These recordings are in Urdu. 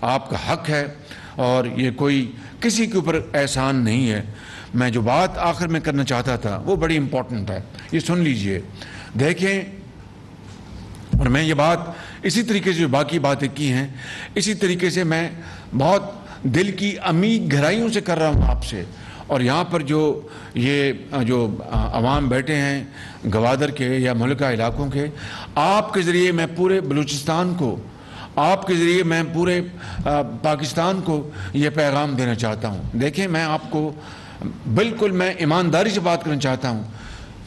آپ کا حق ہے اور یہ کوئی کسی کے اوپر احسان نہیں ہے۔ میں جو بات آخر میں کرنا چاہتا تھا وہ بڑی امپورٹنٹ ہے، یہ سن لیجئے۔ دیکھیں، اور میں یہ بات اسی طریقے سے جو باقی باتیں کی ہیں اسی طریقے سے میں بہت دل کی عمیق گہرائیوں سے کر رہا ہوں آپ سے، اور یہاں پر جو عوام بیٹھے ہیں گوادر کے یا ملکہ علاقوں کے، آپ کے ذریعے میں پورے بلوچستان کو، آپ کے ذریعے میں پورے پاکستان کو یہ پیغام دینا چاہتا ہوں۔ دیکھیں، میں آپ کو بالکل میں ایمانداری سے بات کرنا چاہتا ہوں،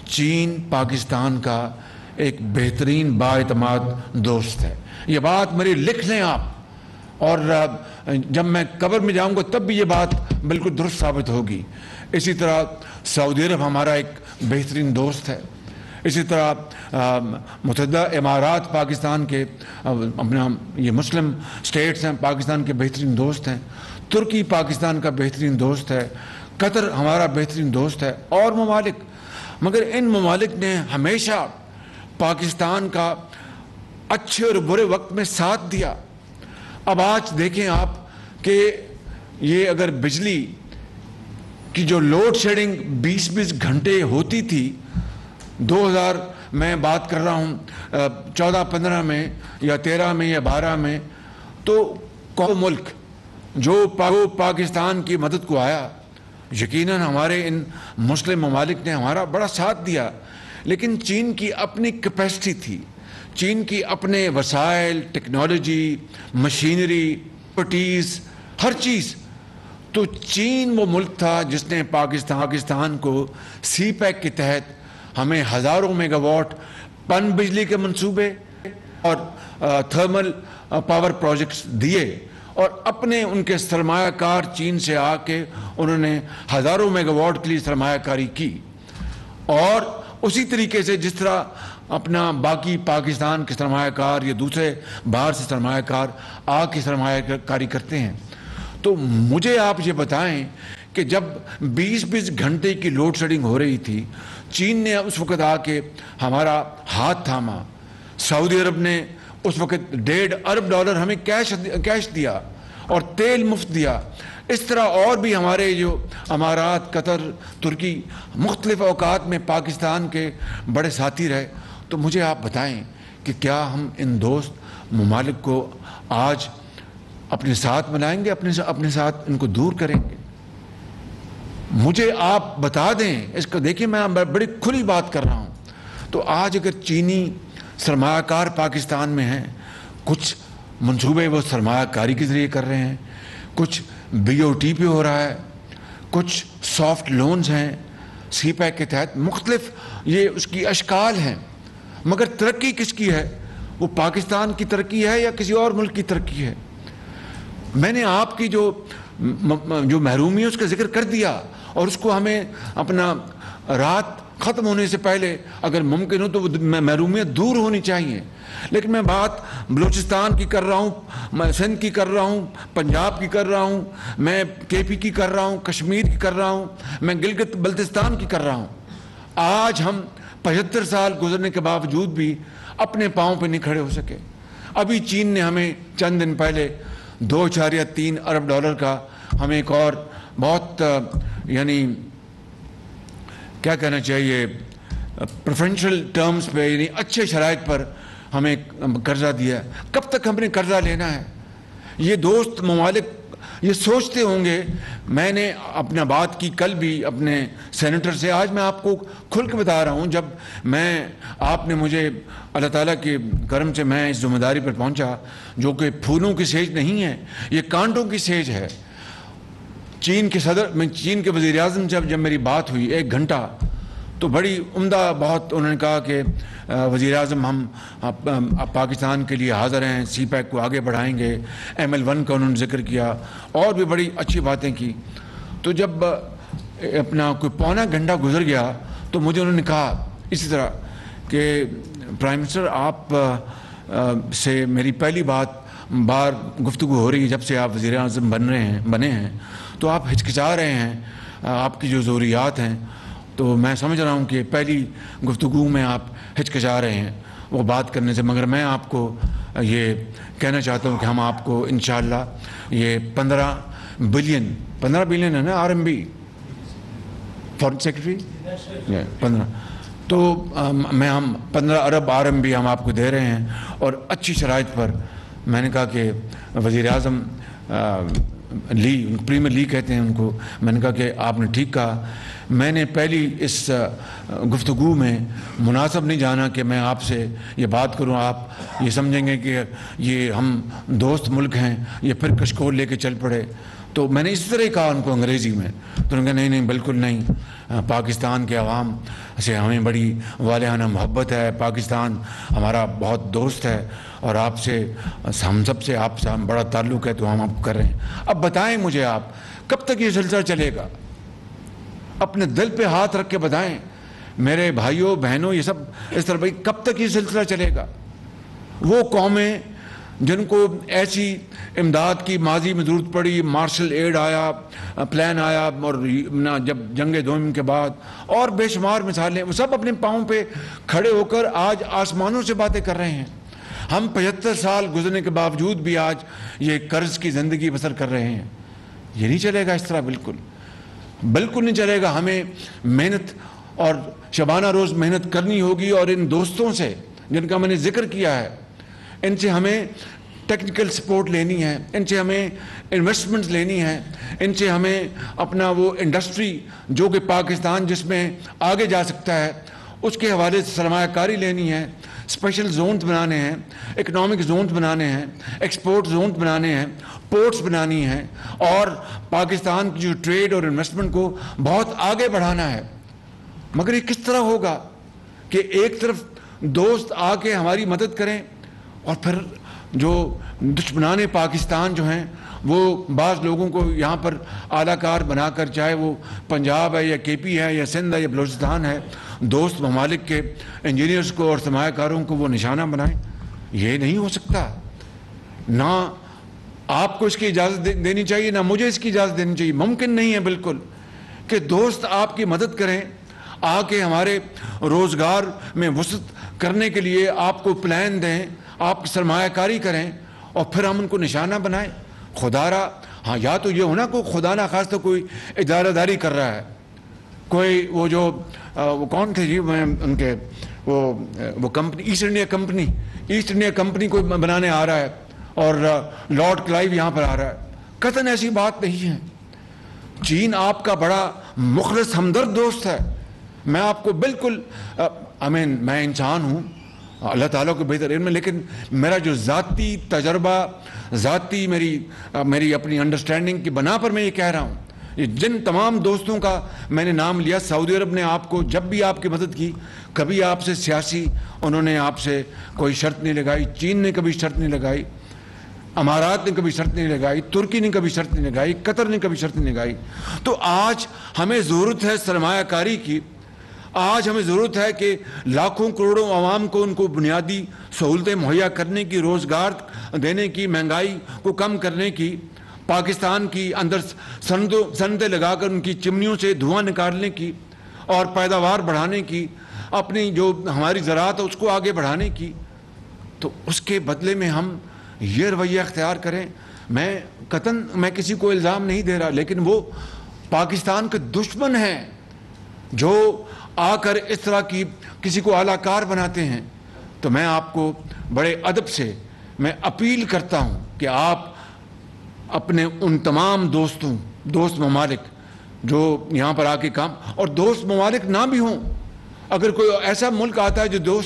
چین پاکستان کا ایک بہترین بااعتماد دوست ہے۔ یہ بات میری لکھ لیں آپ، اور جب میں قبر میں جاؤں گا تب بھی یہ بات بالکل درست ثابت ہوگی۔ اسی طرح سعودی عرب ہمارا ایک بہترین دوست ہے، اسی طرح متحدہ امارات پاکستان کے اپنا یہ مسلم سٹیٹس ہیں، پاکستان کے بہترین دوست ہیں، ترکی پاکستان کا بہترین دوست ہے، قطر ہمارا بہترین دوست ہے، اور ممالک، مگر ان ممالک نے ہمیشہ پاکستان کا اچھے اور برے وقت میں ساتھ دیا۔ اب آج دیکھیں آپ کہ یہ اگر بجلی کی جو لوڈ شیڈنگ 20 گھنٹے ہوتی تھی 2000 میں بات کر رہا ہوں 14-15 میں یا 13 میں یا 12 میں، تو کوئی ملک جو پاکستان کی مدد کو آیا، یقیناً ہمارے ان مسلم ممالک نے ہمارا بڑا ساتھ دیا، لیکن چین کی اپنی کیپیسٹی تھی، چین کی اپنے وسائل، ٹیکنالوجی، مشینری، ایکسپرٹیز، ہر چیز۔ تو چین وہ ملک تھا جس نے پاکستان کو سی پیک کے تحت ہمیں ہزاروں میگا واٹ پن بجلی کے منصوبے اور تھرمل پاور پروجیکٹس دیے، اور اپنے ان کے سرمایہ کار چین سے آ کے انہوں نے ہزاروں میگا واٹ کے لیے سرمایہ کاری کی، اور اسی طریقے سے جس طرح اپنا باقی پاکستان کے سرمایہ کار یا دوسرے باہر سے سرمایہ کار آ کے سرمایہ کاری کرتے ہیں۔ تو مجھے آپ یہ بتائیں کہ جب 20 گھنٹے کی لوڈ شیڈنگ ہو رہی تھی، چین نے اس وقت آ کے ہمارا ہاتھ تھاما، سعودی عرب نے اس وقت $1.5 ارب ہمیں کیش دیا اور تیل مفت دیا۔ اس طرح اور بھی ہمارے جو امارات، قطر، ترکی مختلف اوقات میں پاکستان کے بڑے ساتھی رہے۔ تو مجھے آپ بتائیں کہ کیا ہم ان دوست ممالک کو آج اپنے ساتھ ملائیں گے، اپنے ساتھ ان کو دور کریں گے؟ مجھے آپ بتا دیں اس کو۔ دیکھیں، میں بڑی کھلی بات کر رہا ہوں۔ تو آج اگر چینی سرمایہ کار پاکستان میں ہیں، کچھ منصوبے وہ سرمایہ کاری کے ذریعے کر رہے ہیں، کچھ BOT پہ ہو رہا ہے، کچھ سافٹ لونز ہیں سی پیک کے تحت، مختلف یہ اس کی اشکال ہیں، مگر ترقی کس کی ہے؟ وہ پاکستان کی ترقی ہے یا کسی اور ملک کی ترقی ہے؟ میں نے آپ کی جو محرومی ہے اس کا ذکر کر دیا، اور اس کو ہمیں اپنا رات ختم ہونے سے پہلے اگر ممکن ہو تو وہ محرومیت دور ہونی چاہیے۔ لیکن میں بات بلوچستان کی کر رہا ہوں، میں سندھ کی کر رہا ہوں، پنجاب کی کر رہا ہوں، میں KP کی کر رہا ہوں، کشمیر کی کر رہا ہوں، میں گلگت بلتستان کی کر رہا ہوں۔ آج ہم 75 سال گزرنے کے باوجود بھی اپنے پاؤں پہ نہیں کھڑے ہو سکے۔ ابھی چین نے ہمیں چند دن پہلے $2.3 ارب کا ہمیں ایک اور بہت یعنی کیا کہنا چاہیے پریفرنشل ٹرمز پہ، یعنی اچھے شرائط پر ہمیں قرضہ دیا ہے۔ کب تک ہم نے قرضہ لینا ہے؟ یہ دوست ممالک یہ سوچتے ہوں گے۔ میں نے اپنا بات کی کل بھی اپنے سینیٹر سے، آج میں آپ کو کھل کے بتا رہا ہوں، جب آپ نے مجھے اللہ تعالیٰ کے کرم سے میں اس ذمہ داری پر پہنچا، جو کہ پھولوں کی سیج نہیں ہے، یہ کانٹوں کی سیج ہے۔ چین کے وزیر اعظم جب میری بات ہوئی 1 گھنٹہ، تو بڑی عمدہ بہت انہوں نے کہا کہ وزیر اعظم ہم پاکستان کے لیے حاضر ہیں، سی پیک کو آگے بڑھائیں گے، ML1 کا انہوں نے ذکر کیا، اور بھی بڑی اچھی باتیں کی۔ تو جب اپنا کوئی پونا گھنٹہ گزر گیا تو مجھے انہوں نے کہا اسی طرح کہ پرائم منسٹر آپ سے میری پہلی بار گفتگو ہو رہی ہے جب سے آپ وزیر اعظم بنے ہیں، تو آپ ہچکچا رہے ہیں، آپ کی جو ضروریات ہیں، تو میں سمجھ رہا ہوں کہ پہلی گفتگو میں آپ ہچکچا رہے ہیں وہ بات کرنے سے، مگر میں آپ کو یہ کہنا چاہتا ہوں کہ ہم آپ کو انشاءاللہ یہ 15 بلین ہے نا RMB فارن سیکرٹری 15 تو ہم 15 ارب RMB ہم آپ کو دے رہے ہیں اور اچھی شرائط پر. میں نے کہا کہ وزیر اعظم پریمیئر لی کہتے ہیں ان کو. میں نے کہا کہ آپ نے ٹھیک کہا. میں نے پہلی اس گفتگو میں مناسب نہیں جانا کہ میں آپ سے یہ بات کروں, آپ یہ سمجھیں گے کہ یہ ہم دوست ملک ہیں, یہ پھر کشکول لے کے چل پڑے. تو میں نے اس طرح کہا ان کو انگریزی میں, تو انہوں نے کہا نہیں بالکل نہیں, پاکستان کے عوام سے ہمیں بڑی والہانہ محبت ہے, پاکستان ہمارا بہت دوست ہے اور آپ سے ہم سب سے آپ سے بڑا تعلق ہے, تو ہم آپ کر رہے ہیں. اب بتائیں مجھے آپ کب تک یہ سلسلہ چلے گا؟ اپنے دل پہ ہاتھ رکھ کے بتائیں میرے بھائیوں بہنوں, یہ سب اس طرح بھائی کب تک یہ سلسلہ چلے گا؟ وہ قومیں جن کو ایسی امداد کی ماضی میں ضرورت پڑی, مارشل ایڈ آیا, پلان آیا, اور جب جنگ دوم کے بعد اور بے شمار مثالیں, وہ سب اپنے پاؤں پہ کھڑے ہو کر آج آسمانوں سے باتیں کر رہے ہیں. ہم 75 سال گزرنے کے باوجود بھی آج یہ قرض کی زندگی بسر کر رہے ہیں. یہ نہیں چلے گا اس طرح, بالکل نہیں چلے گا. ہمیں محنت اور شبانہ روز محنت کرنی ہوگی, اور ان دوستوں سے جن کا میں نے ذکر کیا ہے, ان سے ہمیں ٹیکنیکل سپورٹ لینی ہے, ان سے ہمیں انویسٹمنٹس لینی ہے, ان سے ہمیں اپنا وہ انڈسٹری جو کہ پاکستان جس میں آگے جا سکتا ہے اس کے حوالے سے سرمایہ کاری لینی ہے, اسپیشل زونز بنانے ہیں, اکنامک زونز بنانے ہیں, ایکسپورٹ زونز بنانے ہیں, پورٹس بنانی ہیں, اور پاکستان کی جو ٹریڈ اور انویسٹمنٹ کو بہت آگے بڑھانا ہے. مگر یہ کس طرح ہوگا کہ ایک طرف دوست آ کے ہماری مدد کریں اور پھر جو دشمنان پاکستان جو ہیں وہ بعض لوگوں کو یہاں پر اعلیٰ کار بنا کر, چاہے وہ پنجاب ہے یا KP ہے یا سندھ ہے یا بلوچستان ہے, دوست ممالک کے انجینئرز کو اور سرمایہ کاروں کو وہ نشانہ بنائیں. یہ نہیں ہو سکتا. نہ آپ کو اس کی اجازت دینی چاہیے, نہ مجھے اس کی اجازت دینی چاہیے. ممکن نہیں ہے بالکل کہ دوست آپ کی مدد کریں, آ کے ہمارے روزگار میں وسعت کرنے کے لیے آپ کو پلان دیں, آپ کی سرمایہ کاری کریں, اور پھر ہم ان کو نشانہ بنائیں. خدا را ہاں, یا تو یہ ہونا کوئی خدا نہ خواستہ کوئی ادارہ داری کر رہا ہے, کوئی وہ جو وہ کون تھے جی, میں ان کے وہ کمپنی ایسٹ انڈیا کمپنی کو بنانے آ رہا ہے, اور لارڈ کلائیو یہاں پر آ رہا ہے. قطعاً ایسی بات نہیں ہے. چین آپ کا بڑا مخلص ہمدرد دوست ہے. میں آپ کو بالکل میں انسان ہوں, اللہ تعالیٰ کو بہتر علم ہے, لیکن میرا جو ذاتی تجربہ, ذاتی میری اپنی انڈرسٹینڈنگ کی بنا پر میں یہ کہہ رہا ہوں. یہ جن تمام دوستوں کا میں نے نام لیا, سعودی عرب نے آپ کو جب بھی آپ کی مدد کی, کبھی آپ سے سیاسی انہوں نے آپ سے کوئی شرط نہیں لگائی, چین نے کبھی شرط نہیں لگائی, امارات نے کبھی شرط نہیں لگائی, ترکی نے کبھی شرط نہیں لگائی, قطر نے کبھی شرط نہیں لگائی. تو آج ہمیں ضرورت ہے سرمایہ کاری کی. آج ہمیں ضرورت ہے کہ لاکھوں کروڑوں عوام کو ان کو بنیادی سہولتیں مہیا کرنے کی, روزگار دینے کی, مہنگائی کو کم کرنے کی, پاکستان کی اندر صنعتیں لگا کر ان کی چمنیوں سے دھواں نکالنے کی, اور پیداوار بڑھانے کی, اپنی جو ہماری زراعت ہے اس کو آگے بڑھانے کی. تو اس کے بدلے میں ہم یہ رویہ اختیار کریں. میں کسی کو الزام نہیں دے رہا, لیکن وہ پاکستان کے دشمن ہیں جو آ کر اس طرح کی کسی کو اعلیٰ کار بناتے ہیں. تو میں آپ کو بڑے ادب سے میں اپیل کرتا ہوں کہ آپ اپنے ان تمام دوست ممالک جو یہاں پر آ کے کام, اور دوست ممالک نہ بھی ہوں, اگر کوئی ایسا ملک آتا ہے جو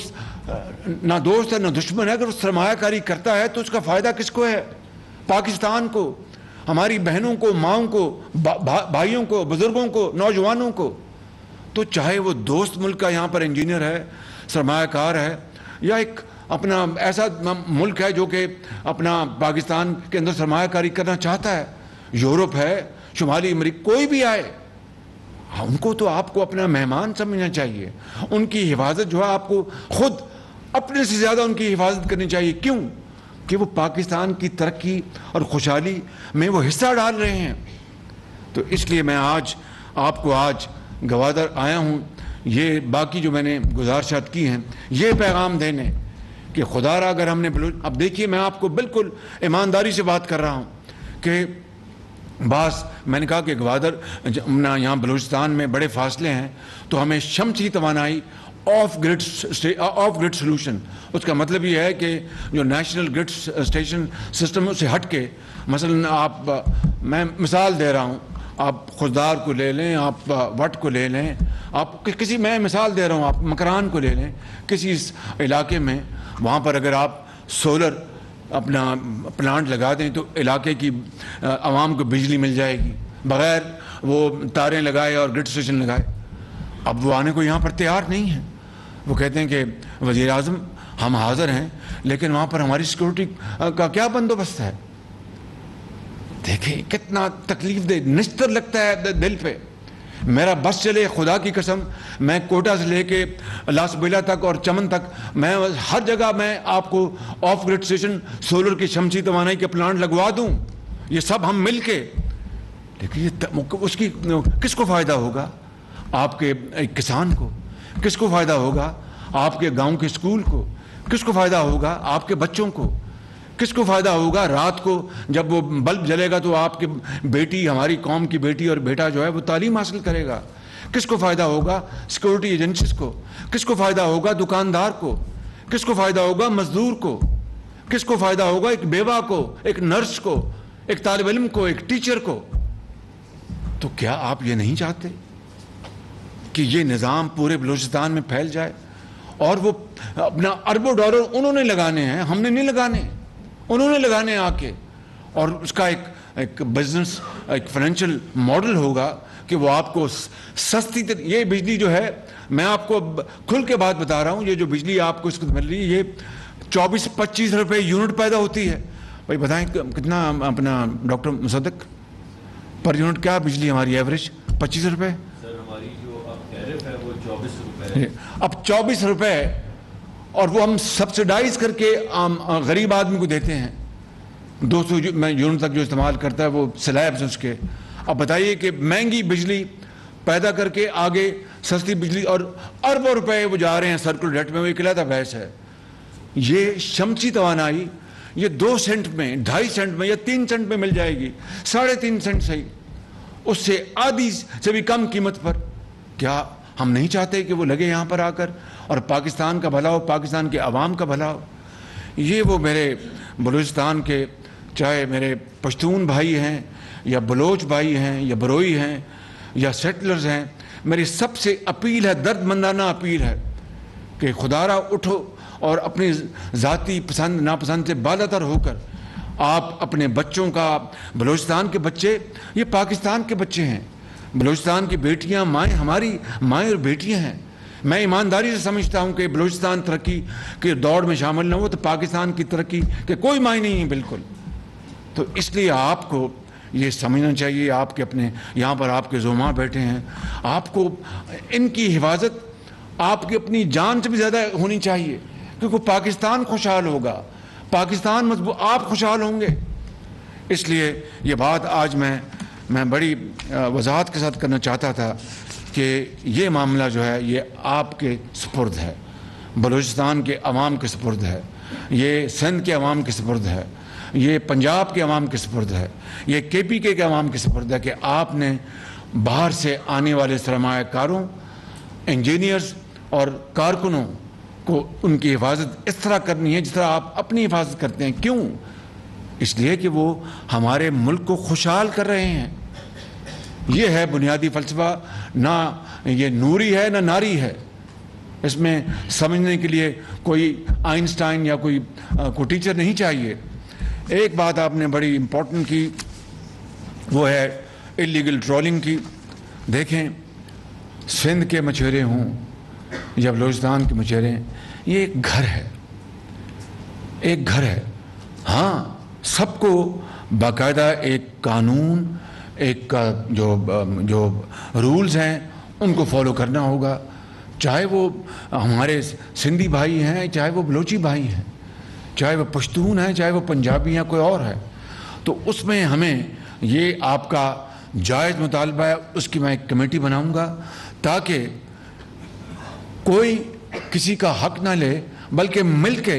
نہ دوست ہے نہ دشمن ہے, اگر وہ سرمایہ کاری کرتا ہے تو اس کا فائدہ کس کو ہے؟ پاکستان کو, ہماری بہنوں کو, ماؤں کو, بھائیوں کو, بزرگوں کو, نوجوانوں کو. تو چاہے وہ دوست ملک کا یہاں پر انجینئر ہے, سرمایہ کار ہے, یا ایک اپنا ایسا ملک ہے جو کہ اپنا پاکستان کے اندر سرمایہ کاری کرنا چاہتا ہے, یورپ ہے, شمالی امریکہ, کوئی بھی آئے, ان کو تو آپ کو اپنا مہمان سمجھنا چاہیے. ان کی حفاظت جو ہے آپ کو خود اپنے سے زیادہ ان کی حفاظت کرنی چاہیے. کیوں؟ کہ وہ پاکستان کی ترقی اور خوشحالی میں وہ حصہ ڈال رہے ہیں. تو اس لیے میں آپ کو گوادر آیا ہوں, یہ باقی جو میں نے گزارشات کی ہیں یہ پیغام دینے کہ خدا را اگر ہم نے اب دیکھیے میں آپ کو بالکل ایمانداری سے بات کر رہا ہوں کہ بعض میں نے کہا کہ گوادر یہاں بلوچستان میں بڑے فاصلے ہیں تو ہمیں شمسی توانائی آف گرڈ سلوشن، اس کا مطلب یہ ہے کہ جو نیشنل گرڈ اسٹیشن سسٹم سے ہٹ کے، مثلا میں مثال دے رہا ہوں، آپ خضدار کو لے لیں، آپ وٹ کو لے لیں، آپ میں مثال دے رہا ہوں، آپ مکران کو لے لیں، کسی علاقے میں وہاں پر اگر آپ سولر اپنا پلانٹ لگا دیں تو علاقے کی عوام کو بجلی مل جائے گی بغیر وہ تاریں لگائے اور گرڈ اسٹیشن لگائے۔ اب وہ آنے کو یہاں پر تیار نہیں ہیں، وہ کہتے ہیں کہ وزیر اعظم ہم حاضر ہیں لیکن وہاں پر ہماری سیکورٹی کا کیا بندوبست ہے؟ دیکھیں کتنا تکلیف دہ نشتر لگتا ہے دل پہ۔ میرا بس چلے خدا کی قسم، میں کوٹا سے لے کے لاس بیلا تک اور چمن تک میں ہر جگہ میں آپ کو آف گرڈ اسٹیشن سولر کی شمسی توانائی کے پلانٹ لگوا دوں، یہ سب ہم مل کے، لیکن اس کی کس کو فائدہ ہوگا؟ آپ کے کسان کو کس کو فائدہ ہوگا؟ آپ کے گاؤں کے اسکول کو کس کو فائدہ ہوگا؟ آپ کے بچوں کو کس کو فائدہ ہوگا؟ رات کو جب وہ بلب جلے گا تو آپ کی بیٹی، ہماری قوم کی بیٹی اور بیٹا جو ہے وہ تعلیم حاصل کرے گا۔ کس کو فائدہ ہوگا؟ سیکورٹی ایجنسیز کو۔ کس کو فائدہ ہوگا؟ دکاندار کو۔ کس کو فائدہ ہوگا؟ مزدور کو۔ کس کو فائدہ ہوگا؟ ایک بیوہ کو، ایک نرس کو، ایک طالب علم کو، ایک ٹیچر کو۔ تو کیا آپ یہ نہیں چاہتے کہ یہ نظام پورے بلوچستان میں پھیل جائے؟ اور وہ اپنا اربوں ڈالر انہوں نے لگانے ہیں، ہم نے نہیں لگانے، انہوں نے لگانے آ کے، اور اس کا ایک بزنس، ایک فائنینشیل ماڈل ہوگا کہ وہ آپ کو سستی یہ بجلی جو ہے، میں آپ کو کھل کے بات بتا رہا ہوں، یہ جو بجلی آپ کو اس کو مل رہی ہے یہ 24-25 روپے یونٹ پیدا ہوتی ہے۔ بھائی بتائیں کتنا اپنا ڈاکٹر مصدق پر یونٹ کیا بجلی ہماری ایوریج 25 روپے؟ سر ہماری جو اب ٹیرف ہے وہ 24 روپے ہے۔ اب 24 روپے، اور وہ ہم سبسڈائز کر کے غریب آدمی کو دیتے ہیں 200 یونٹ تک جو استعمال کرتا ہے وہ سلیبز اس کے۔ اب بتائیے کہ مہنگی بجلی پیدا کر کے آگے سستی بجلی، اور اربوں روپے وہ جا رہے ہیں سرکل ریٹ میں، وہ اکلوتا بحث ہے۔ یہ شمسی توانائی یہ 2 سینٹ میں، 2.5 سینٹ میں یا 3 سینٹ میں مل جائے گی، 3.5 سینٹ صحیح، اس سے آدھی سے بھی کم قیمت پر۔ کیا ہم نہیں چاہتے کہ وہ لگے یہاں پر آ کر اور پاکستان کا بھلا ہو، پاکستان کے عوام کا بھلا ہو؟ یہ وہ میرے بلوچستان کے، چاہے میرے پشتون بھائی ہیں یا بلوچ بھائی ہیں یا بروئی ہیں یا سیٹلرز ہیں، میری سب سے اپیل ہے، درد مندانہ اپیل ہے کہ خدا را اٹھو اور اپنی ذاتی پسند ناپسند سے بالاتر ہو کر آپ اپنے بچوں کا، بلوچستان کے بچے یہ پاکستان کے بچے ہیں، بلوچستان کی بیٹیاں مائیں ہماری مائیں اور بیٹیاں ہیں۔ میں ایمانداری سے سمجھتا ہوں کہ بلوچستان ترقی کے دوڑ میں شامل نہ ہو تو پاکستان کی ترقی کے کوئی معنی نہیں ہے بالکل۔ تو اس لیے آپ کو یہ سمجھنا چاہیے، آپ کے اپنے یہاں پر آپ کے زعماء بیٹھے ہیں، آپ کو ان کی حفاظت آپ کی اپنی جان سے بھی زیادہ ہونی چاہیے، کیونکہ پاکستان خوشحال ہوگا، پاکستان مضبوط، آپ خوشحال ہوں گے۔ اس لیے یہ بات آج میں بڑی وضاحت کے ساتھ کرنا چاہتا تھا کہ یہ معاملہ جو ہے یہ آپ کے سپرد ہے، بلوچستان کے عوام کے سپرد ہے، یہ سندھ کے عوام کے سپرد ہے، یہ پنجاب کے عوام کے سپرد ہے، یہ KPK کے عوام کے سپرد ہے کہ آپ نے باہر سے آنے والے سرمایہ کاروں، انجینئرز اور کارکنوں کو ان کی حفاظت اس طرح کرنی ہے جس طرح آپ اپنی حفاظت کرتے ہیں۔ کیوں؟ اس لیے کہ وہ ہمارے ملک کو خوشحال کر رہے ہیں۔ یہ ہے بنیادی فلسفہ، نہ یہ نوری ہے نہ ناری ہے، اس میں سمجھنے کے لیے کوئی آئنسٹائن یا کوئی ٹیچر نہیں چاہیے۔ ایک بات آپ نے بڑی امپورٹنٹ کی، وہ ہے اللیگل ٹرولنگ کی۔ دیکھیں سندھ کے مچھیرے ہوں یا بلوچستان کے مچھیرے، یہ ایک گھر ہے، ایک گھر ہے۔ ہاں سب کو باقاعدہ ایک قانون، ایک جو رولز ہیں ان کو فالو کرنا ہوگا، چاہے وہ ہمارے سندھی بھائی ہیں، چاہے وہ بلوچی بھائی ہیں، چاہے وہ پشتون ہیں، چاہے وہ پنجابی ہیں، کوئی اور ہے۔ تو اس میں ہمیں یہ آپ کا جائز مطالبہ ہے، اس کی میں ایک کمیٹی بناؤں گا تاکہ کوئی کسی کا حق نہ لے، بلکہ مل کے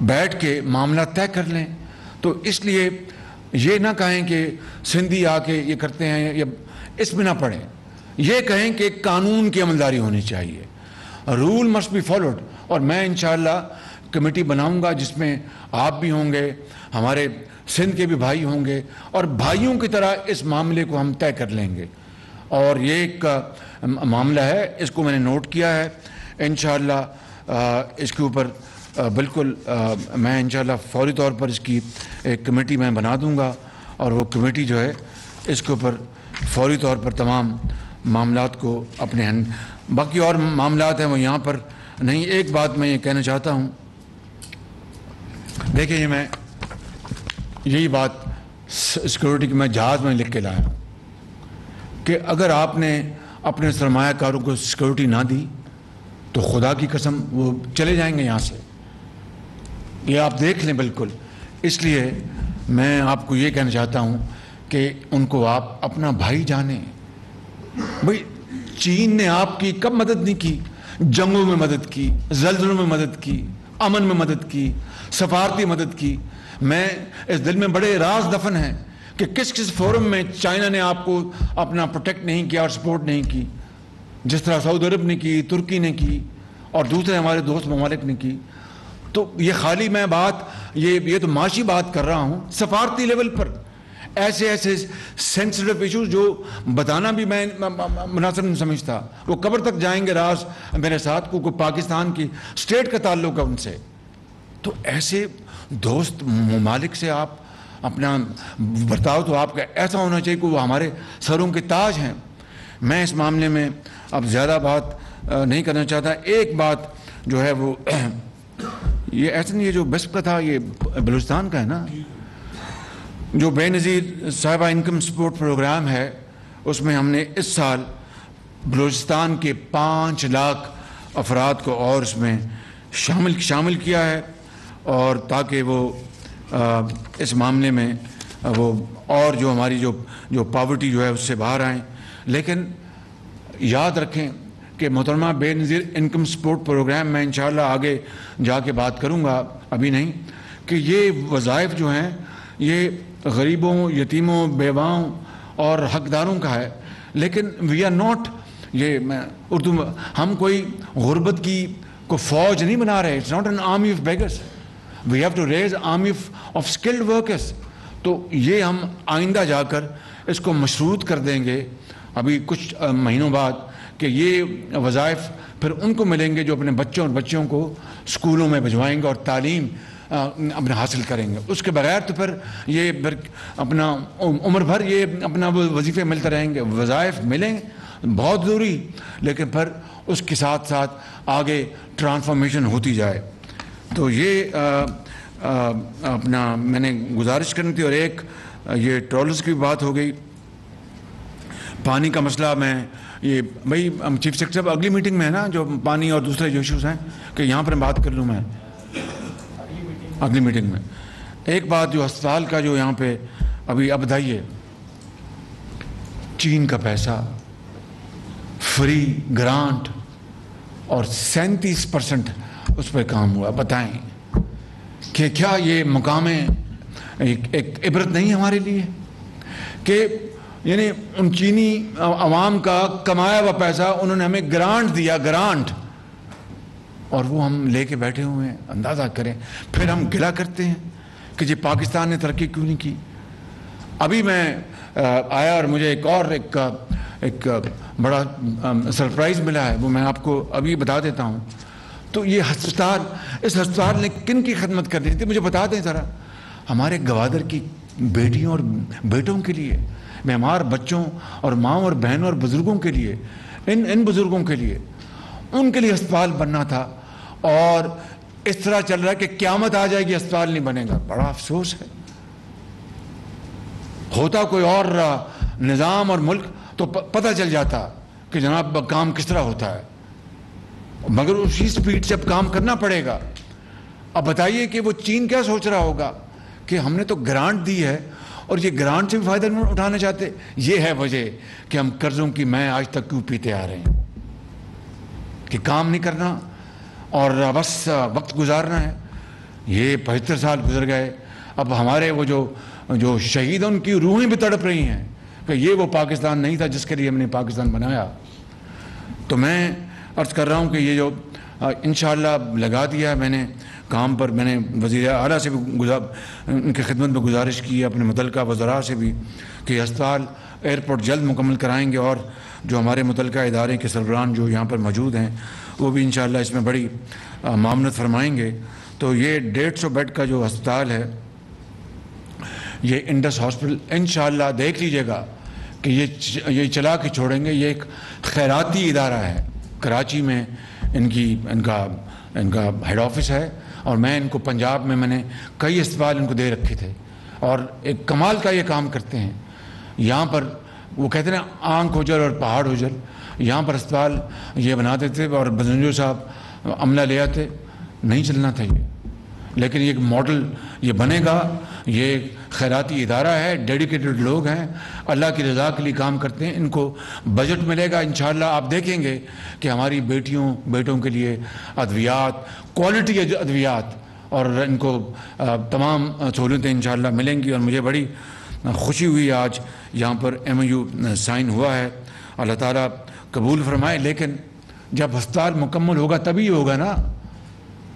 بیٹھ کے معاملہ طے کر لیں. تو اس لیے یہ نہ کہیں کہ سندھی آ کے یہ کرتے ہیں یا اس میں نہ پڑیں. یہ کہیں کہ قانون کی عملداری ہونی چاہیے. Rule must be followed. اور میں انشاءاللہ کمیٹی بناؤں گا جس میں آپ بھی ہوں گے, ہمارے سندھ کے بھی بھائی ہوں گے, اور بھائیوں کی طرح اس معاملے کو ہم طے کر لیں گے. اور یہ ایک معاملہ ہے, اس کو میں نے نوٹ کیا ہے. انشاءاللہ اس کے اوپر بالکل میں انشاءاللہ فوری طور پر اس کی ایک کمیٹی میں بنا دوں گا, اور وہ کمیٹی جو ہے اس کے اوپر فوری طور پر تمام معاملات کو اپنے باقی اور معاملات ہیں وہ یہاں پر نہیں. ایک بات میں یہ کہنا چاہتا ہوں, دیکھیں میں یہی بات سیکورٹی کی میں جہاز میں لکھ کے لایا ہوں کہ اگر آپ نے اپنے سرمایہ کاروں کو سیکورٹی نہ دی تو خدا کی قسم وہ چلے جائیں گے یہاں سے. یہ آپ دیکھ لیں بالکل. اس لیے میں آپ کو یہ کہنا چاہتا ہوں کہ ان کو آپ اپنا بھائی جانیں. بھائی چین نے آپ کی کب مدد نہیں کی؟ جنگوں میں مدد کی, زلزلوں میں مدد کی, امن میں مدد کی, سفارتی مدد کی. میں اس دل میں بڑے راز دفن ہیں کہ کس کس فورم میں چائنا نے آپ کو اپنا پروٹیکٹ نہیں کیا اور سپورٹ نہیں کی, جس طرح سعودی عرب نے کی, ترکی نے کی, اور دوسرے ہمارے دوست ممالک نے کی. تو یہ خالی میں بات یہ تو معاشی بات کر رہا ہوں. سفارتی لیول پر ایسے سینسٹیو ایشوز جو بتانا بھی میں مناسب نہیں سمجھتا. وہ قبر تک جائیں گے راز میرے ساتھ کو پاکستان کی اسٹیٹ کا تعلق ہے ان سے. تو ایسے دوست ممالک سے آپ اپنا برتاؤ تو آپ کا ایسا ہونا چاہیے کہ وہ ہمارے سروں کے تاج ہیں. میں اس معاملے میں اب زیادہ بات نہیں کرنا چاہتا. ایک بات جو ہے وہ یہ ایسا نہیں ہے جو بسپ کا تھا, یہ بلوچستان کا ہے نا, جو بے نظیر صاحبہ انکم سپورٹ پروگرام ہے. اس میں ہم نے اس سال بلوچستان کے 5 لاکھ افراد کو اور اس میں شامل کیا ہے, اور تاکہ وہ اس معاملے میں وہ اور جو ہماری جو پاورٹی جو ہے اس سے باہر آئیں. لیکن یاد رکھیں کہ محترمہ بے نظیر انکم سپورٹ پروگرام میں انشاءاللہ آگے جا کے بات کروں گا, ابھی نہیں, کہ یہ وظائف جو ہیں یہ غریبوں, یتیموں, بیواؤں اور حقداروں کا ہے. لیکن وی آر ناٹ, یہ میں اردو میں, ہم کوئی غربت کی کوئی فوج نہیں بنا رہے. It's not an army of beggars, we have to raise army of skilled workers. تو یہ ہم آئندہ جا کر اس کو مشروط کر دیں گے ابھی کچھ مہینوں بعد, کہ یہ وظائف پھر ان کو ملیں گے جو اپنے بچوں اور بچیوں کو اسکولوں میں بھجوائیں گے اور تعلیم اپنے حاصل کریں گے. اس کے بغیر تو پھر یہ اپنا عمر بھر یہ اپنا وظیفے ملتے رہیں گے. وظائف ملیں بہت ضروری, لیکن پھر اس کے ساتھ ساتھ آگے ٹرانسفارمیشن ہوتی جائے. تو یہ اپنا میں نے گزارش کرنی تھی. اور ایک یہ ٹرالرز کی بات ہو گئی, پانی کا مسئلہ. میں یہ بھائی چیف سیکرٹری صاحب اگلی میٹنگ میں ہے نا جو پانی اور دوسرے جو ایشوز ہیں, کہ یہاں پر بات کر لوں میں اگلی میٹنگ میں. ایک بات جو ہسپتال کا جو یہاں پہ ابھی اب بتائیے, چین کا پیسہ, فری گرانٹ, اور 37% اس پہ کام ہوا. بتائیں کہ کیا یہ مقام ایک عبرت نہیں ہمارے لیے کہ یعنی ان چینی عوام کا کمایا ہوا پیسہ انہوں نے ہمیں گرانٹ دیا, گرانٹ, اور وہ ہم لے کے بیٹھے ہوئے ہیں. اندازہ کریں. پھر ہم گلا کرتے ہیں کہ جی پاکستان نے ترقی کیوں نہیں کی. ابھی میں آیا اور مجھے ایک بڑا سرپرائز ملا ہے, وہ میں آپ کو ابھی بتا دیتا ہوں. تو یہ ہسپتال, اس ہسپتال نے کن کی خدمت کرنی تھی مجھے بتا دیں ذرا. ہمارے گوادر کی بیٹیوں اور بیٹوں کے لیے, بیمار بچوں اور ماں اور بہنوں اور بزرگوں کے لیے, ان بزرگوں کے لیے, ان کے لیے ہسپتال بننا تھا. اور اس طرح چل رہا ہے کہ قیامت آ جائے گی ہسپتال نہیں بنے گا. بڑا افسوس ہے. ہوتا کوئی اور نظام اور ملک تو پتہ چل جاتا کہ جناب کام کس طرح ہوتا ہے, مگر اسی سپیڈ سے اب کام کرنا پڑے گا. اب بتائیے کہ وہ چین کیا سوچ رہا ہوگا کہ ہم نے تو گرانٹ دی ہے اور یہ گرانٹ سے بھی فائدہ نہیں اٹھانا چاہتے. یہ ہے وجہ کہ ہم قرضوں کی میں آج تک کیوں پیتے آ رہے ہیں, کہ کام نہیں کرنا اور بس وقت گزارنا ہے. یہ 75 سال گزر گئے. اب ہمارے وہ جو شہید ہیں ان کی روحیں بھی تڑپ رہی ہیں کہ یہ وہ پاکستان نہیں تھا جس کے لیے ہم نے پاکستان بنایا. تو میں عرض کر رہا ہوں کہ یہ جو انشاءاللہ لگا دیا ہے میں نے کام پر. میں نے وزیر اعلیٰ سے بھی ان کی خدمت میں گزارش کی ہے, اپنے متعلقہ وزراء سے بھی, کہ ہسپتال ایئرپورٹ جلد مکمل کرائیں گے, اور جو ہمارے متعلقہ ادارے کے سربراہان جو یہاں پر موجود ہیں وہ بھی انشاءاللہ اس میں بڑی معاونت فرمائیں گے. تو یہ 150 بیڈ کا جو ہسپتال ہے یہ انڈس ہاسپٹل انشاءاللہ دیکھ لیجئے گا کہ یہ چلا کے چھوڑیں گے. یہ ایک خیراتی ادارہ ہے, کراچی میں ان کا ہیڈ آفس ہے, اور میں ان کو پنجاب میں نے کئی اسپتال ان کو دے رکھے تھے, اور ایک کمال کا یہ کام کرتے ہیں. یہاں پر وہ کہتے ہیں آنکھ اجل اور پہاڑ اجل, یہاں پر اسپتال یہ بناتے تھے اور بزنجو صاحب عملہ لے آتے, نہیں چلنا تھا یہ, لیکن یہ ایک ماڈل یہ بنے گا. یہ ایک خیراتی ادارہ ہے, ڈیڈیکیٹڈ لوگ ہیں, اللہ کی رضا کے لیے کام کرتے ہیں. ان کو بجٹ ملے گا انشاءاللہ. آپ دیکھیں گے کہ ہماری بیٹوں کے لیے ادویات, کوالٹی ادویات, اور ان کو تمام سہولتیں انشاءاللہ ملیں گی. اور مجھے بڑی خوشی ہوئی آج یہاں پر MOU سائن ہوا ہے. اللہ تعالیٰ قبول فرمائے. لیکن جب ہسپتال مکمل ہوگا تبھی ہوگا نا.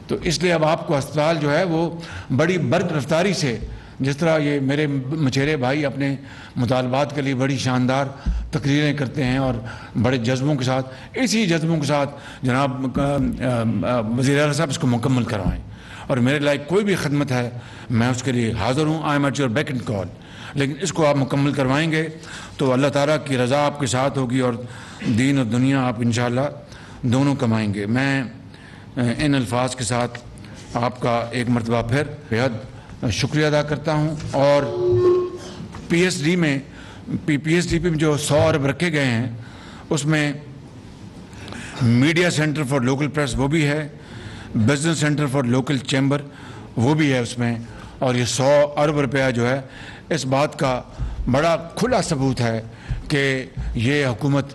تو اس لیے اب آپ کو ہسپتال جو ہے وہ بڑی برق رفتاری سے, جس طرح یہ میرے مچھیرے بھائی اپنے مطالبات کے لیے بڑی شاندار تقریریں کرتے ہیں اور بڑے جذبوں کے ساتھ, اسی جذبوں کے ساتھ جناب وزیر اعلیٰ صاحب اس کو مکمل کروائیں. اور میرے لائق کوئی بھی خدمت ہے میں اس کے لیے حاضر ہوں. I am at your beck and call. لیکن اس کو آپ مکمل کروائیں گے تو اللہ تعالیٰ کی رضا آپ کے ساتھ ہوگی, اور دین اور دنیا آپ انشاءاللہ دونوں کمائیں گے. میں ان الفاظ کے ساتھ آپ کا ایک مرتبہ پھر بےحد شکریہ ادا کرتا ہوں. اور پی ایس ڈی پہ جو 100 ارب رکھے گئے ہیں اس میں media centre for local press وہ بھی ہے, business centre for local chamber وہ بھی ہے اس میں. اور یہ 100 ارب روپیہ جو ہے اس بات کا بڑا کھلا ثبوت ہے کہ یہ حکومت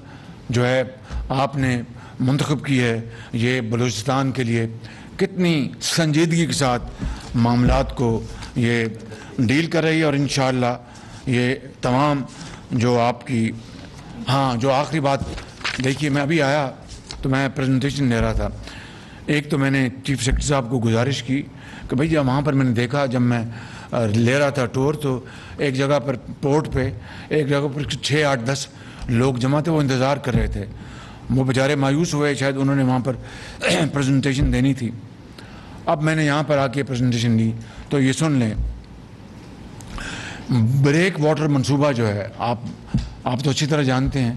جو ہے آپ نے منتخب کی ہے, یہ بلوچستان کے لیے کتنی سنجیدگی کے ساتھ معاملات کو یہ ڈیل کر رہی ہے. اور انشاءاللہ یہ تمام جو آپ کی جو آخری بات دیکھیے, میں ابھی آیا تو میں پریزنٹیشن لے رہا تھا. ایک تو میں نے چیف سیکرٹری صاحب کو گزارش کی کہ بھئی جب وہاں پر میں نے دیکھا, جب میں لے رہا تھا ٹور, تو ایک جگہ پر پورٹ پہ ایک جگہ پر 6 8 10 لوگ جمع تھے, وہ انتظار کر رہے تھے. وہ بیچارے مایوس ہوئے, شاید انہوں نے وہاں پر پریزنٹیشن دینی تھی. اب میں نے یہاں پر آ کے پریزنٹیشن دی تو یہ سن لیں, بریک واٹر منصوبہ جو ہے آپ تو اچھی طرح جانتے ہیں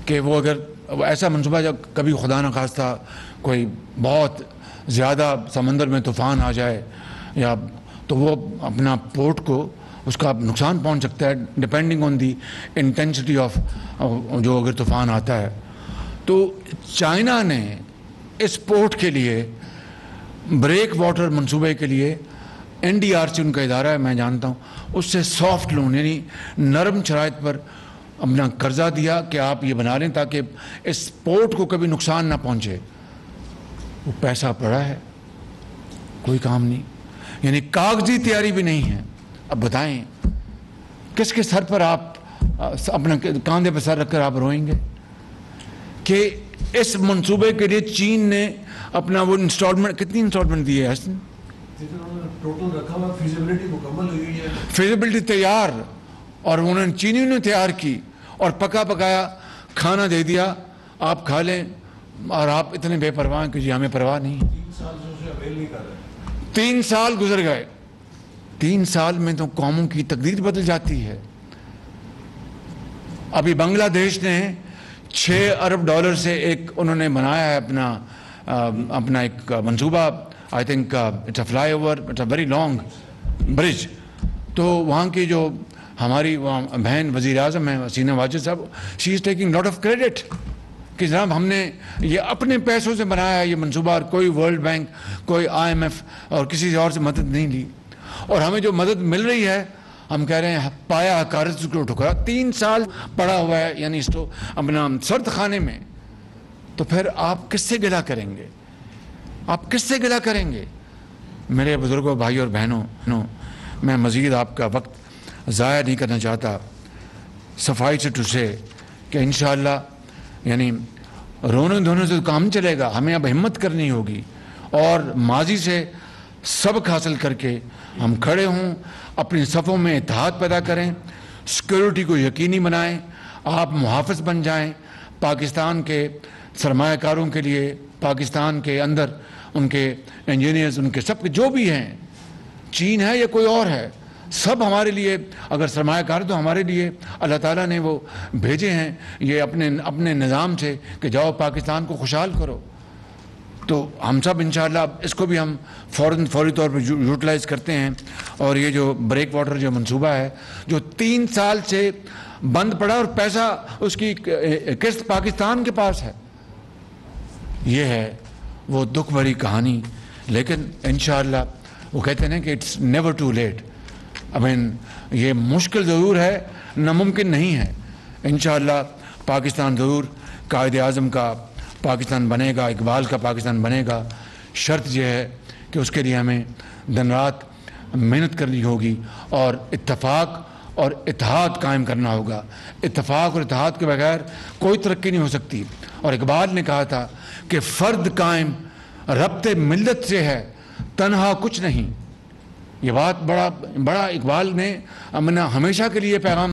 کہ وہ اگر ایسا منصوبہ جب کبھی خدا نخواستہ کوئی بہت زیادہ سمندر میں طوفان آ جائے یا تو وہ اپنا پورٹ کو اس کا نقصان پہنچ سکتا ہے depending on the intensity of جو اگر طوفان آتا ہے. تو چائنا نے اس پورٹ کے لیے بریک واٹر منصوبے کے لیے NDRC ان کا ادارہ ہے, میں جانتا ہوں, اس سے سافٹ لون یعنی نرم شرائط پر اپنا قرضہ دیا کہ آپ یہ بنا لیں تاکہ اس پورٹ کو کبھی نقصان نہ پہنچے. وہ پیسہ پڑا ہے, کوئی کام نہیں, یعنی کاغذی تیاری بھی نہیں ہے. اب بتائیں کس کے سر پر آپ اپنا کاندھے پر سر رکھ کر آپ روئیں گے کہ اس منصوبے کے لیے چین نے اپنا وہ انسٹالمنٹ, کتنی انسٹالمنٹ دی ہے حسن؟ ٹوٹل رکھا ہوا, فیزیبلٹی مکمل ہوئی ہے, فیزیبلٹی تیار, اور انہوں نے چینیوں نے تیار کی اور پکا پکایا کھانا دے دیا, آپ کھا لیں, اور آپ اتنے بے پرواہ ہیں کہ جی ہمیں پرواہ نہیں. 3 سال سے اسے اویل نہیں کر رہے. 3 سال گزر گئے. 3 سال میں تو قوموں کی تقدیر بدل جاتی ہے. ابھی بنگلہ دیش نے $6 ارب سے ایک انہوں نے بنایا ہے اپنا ایک منصوبہ. I think it's a flyover, it's a very long bridge. تو وہاں کی جو ہماری بہن وزیر اعظم ہیں حسینہ واجد صاحب, she is taking lot of credit کہ جناب ہم نے یہ اپنے پیسوں سے بنایا ہے یہ منصوبہ, اور کوئی ورلڈ بینک, کوئی IMF اور کسی اور سے مدد نہیں لی. اور ہمیں جو مدد مل رہی ہے ہم کہہ رہے ہیں پایا حقارت کو ٹھکرا. 3 سال پڑا ہوا ہے یعنی اس کو اپنا سرد خانے میں. تو پھر آپ کس سے گلہ کریں گے؟ آپ کس سے گلہ کریں گے؟ میرے بزرگوں بھائی اور بہنوں میں مزید آپ کا وقت ضائع نہیں کرنا چاہتا. صفائی سے ٹو سے کہ انشاءاللہ یعنی رونے دھونے سے کام چلے گا. ہمیں اب ہمت کرنی ہوگی اور ماضی سے سبق حاصل کر کے ہم کھڑے ہوں, اپنی صفوں میں اتحاد پیدا کریں, سیکیورٹی کو یقینی بنائیں, آپ محافظ بن جائیں پاکستان کے سرمایہ کاروں کے لیے, پاکستان کے اندر ان کے انجینئرز, ان کے سب کے جو بھی ہیں, چین ہے یا کوئی اور ہے, سب ہمارے لیے اگر سرمایہ کار تو ہمارے لیے اللہ تعالیٰ نے وہ بھیجے ہیں یہ اپنے نظام سے کہ جاؤ پاکستان کو خوشحال کرو. تو ہم سب انشاءاللہ اس کو بھی ہم فوری طور پہ یوٹیلائز کرتے ہیں. اور یہ جو بریک واٹر جو منصوبہ ہے جو 3 سال سے بند پڑا اور پیسہ اس کی قسط پاکستان کے پاس ہے, یہ ہے وہ دکھ بھری کہانی. لیکن انشاءاللہ وہ کہتے ہیں کہ اٹس نیور ٹو لیٹ. یہ مشکل ضرور ہے, ناممکن نہیں ہے. انشاءاللہ پاکستان ضرور قائد اعظم کا پاکستان بنے گا, اقبال کا پاکستان بنے گا. شرط یہ ہے کہ اس کے لیے ہمیں دن رات محنت کرنی ہوگی اور اتفاق اور اتحاد قائم کرنا ہوگا. اتفاق اور اتحاد کے بغیر کوئی ترقی نہیں ہو سکتی. اور اقبال نے کہا تھا کہ فرد قائم ربط ملت سے ہے, تنہا کچھ نہیں. یہ بات بڑا اقبال نے ہمیشہ کے لیے پیغام